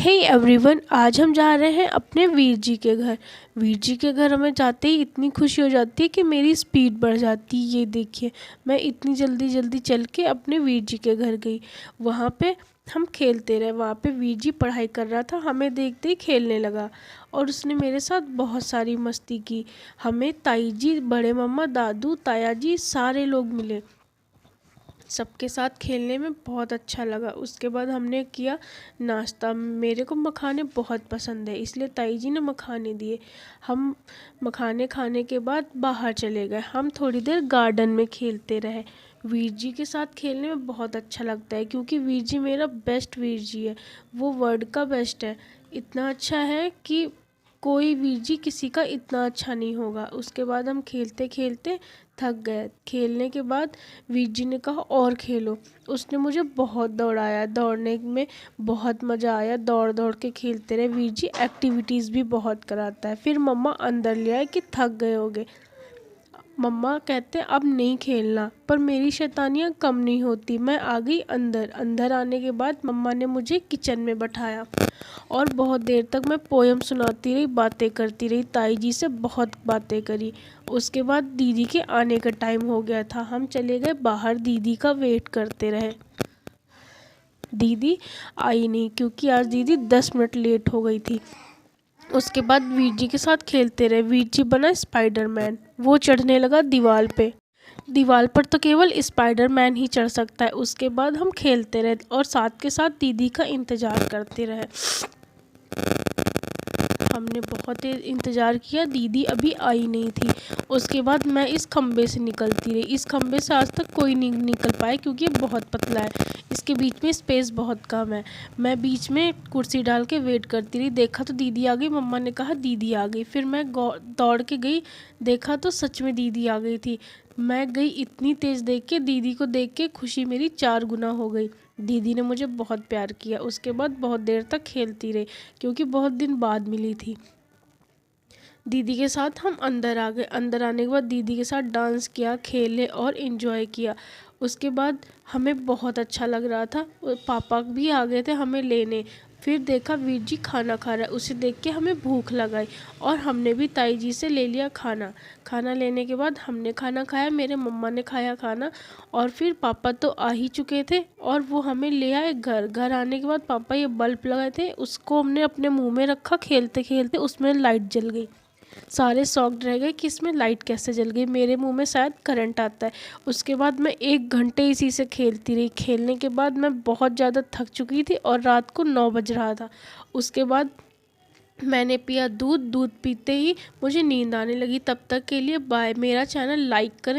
Hey everyone, आज हम जा रहे हैं अपने वीर जी के घर। वीर जी के घर हमें जाते ही इतनी खुशी हो जाती है कि मेरी स्पीड बढ़ जाती है। ये देखिए, मैं इतनी जल्दी जल्दी चल के अपने वीर जी के घर गई। वहाँ पे हम खेलते रहे। वहाँ पे वीर जी पढ़ाई कर रहा था, हमें देखते ही खेलने लगा और उसने मेरे साथ बहुत सारी मस्ती की। हमें ताई जी, बड़े मम्मा, दादू, ताया जी सारे लोग मिले। सबके साथ खेलने में बहुत अच्छा लगा। उसके बाद हमने किया नाश्ता। मेरे को मखाने बहुत पसंद है, इसलिए ताई जी ने मखाने दिए। हम मखाने खाने के बाद बाहर चले गए। हम थोड़ी देर गार्डन में खेलते रहे। वीर जी के साथ खेलने में बहुत अच्छा लगता है क्योंकि वीर जी मेरा बेस्ट वीर जी है। वो वर्ल्ड का बेस्ट है। इतना अच्छा है कि कोई वीर जी किसी का इतना अच्छा नहीं होगा। उसके बाद हम खेलते खेलते थक गए। खेलने के बाद वीर जी ने कहा और खेलो। उसने मुझे बहुत दौड़ाया। दौड़ने में बहुत मज़ा आया। दौड़ दौड़ के खेलते रहे। वीर जी एक्टिविटीज़ भी बहुत कराता है। फिर मम्मा अंदर ले आए कि थक गए होगे। मम्मा कहते अब नहीं खेलना, पर मेरी शैतानियाँ कम नहीं होती। मैं आ गई अंदर। अंदर आने के बाद मम्मा ने मुझे किचन में बैठाया और बहुत देर तक मैं पोयम सुनाती रही, बातें करती रही। ताई जी से बहुत बातें करी। उसके बाद दीदी के आने का टाइम हो गया था। हम चले गए बाहर, दीदी का वेट करते रहे। दीदी आई नहीं क्योंकि आज दीदी 10 मिनट लेट हो गई थी। उसके बाद वीर जी के साथ खेलते रहे। वीर जी बना स्पाइडरमैन। वो चढ़ने लगा दीवार पे। दीवार पर तो केवल स्पाइडरमैन ही चढ़ सकता है। उसके बाद हम खेलते रहे और साथ के साथ दीदी का इंतज़ार करते रहे। हमने बहुत देर इंतज़ार किया, दीदी अभी आई नहीं थी। उसके बाद मैं इस खम्भे से निकलती रही। इस खम्भे से आज तक कोई नहीं निकल पाया क्योंकि ये बहुत पतला है। इसके बीच में स्पेस बहुत कम है। मैं बीच में कुर्सी डाल के वेट करती रही। देखा तो दीदी आ गई। मम्मा ने कहा दीदी आ गई। फिर मैं दौड़ के गई, देखा तो सच में दीदी आ गई थी। मैं गई इतनी तेज़ देख के, दीदी को देख के खुशी मेरी 4 गुना हो गई। दीदी ने मुझे बहुत प्यार किया। उसके बाद बहुत देर तक खेलती रही क्योंकि बहुत दिन बाद मिली थी। दीदी के साथ हम अंदर आ गए। अंदर आने के बाद दीदी के साथ डांस किया, खेले और इन्जॉय किया। उसके बाद हमें बहुत अच्छा लग रहा था। पापा भी आ गए थे हमें लेने। फिर देखा वीर जी खाना खा रहा है। उसे देख के हमें भूख लगाई और हमने भी ताई जी से ले लिया खाना। खाना लेने के बाद हमने खाना खाया, मेरे मम्मा ने खाया खाना और फिर पापा तो आ ही चुके थे और वो हमें ले आए घर। घर आने के बाद पापा ये बल्ब लगाए थे, उसको हमने अपने मुंह में रखा। खेलते खेलते उसमें लाइट जल गई। सारे शॉक्ड रह गए कि इसमें लाइट कैसे जल गई। मेरे मुंह में शायद करंट आता है। उसके बाद मैं 1 घंटे इसी से खेलती रही। खेलने के बाद मैं बहुत ज़्यादा थक चुकी थी और रात को 9 बज रहा था। उसके बाद मैंने पिया दूध। दूध पीते ही मुझे नींद आने लगी। तब तक के लिए बाय। मेरा चैनल लाइक करें।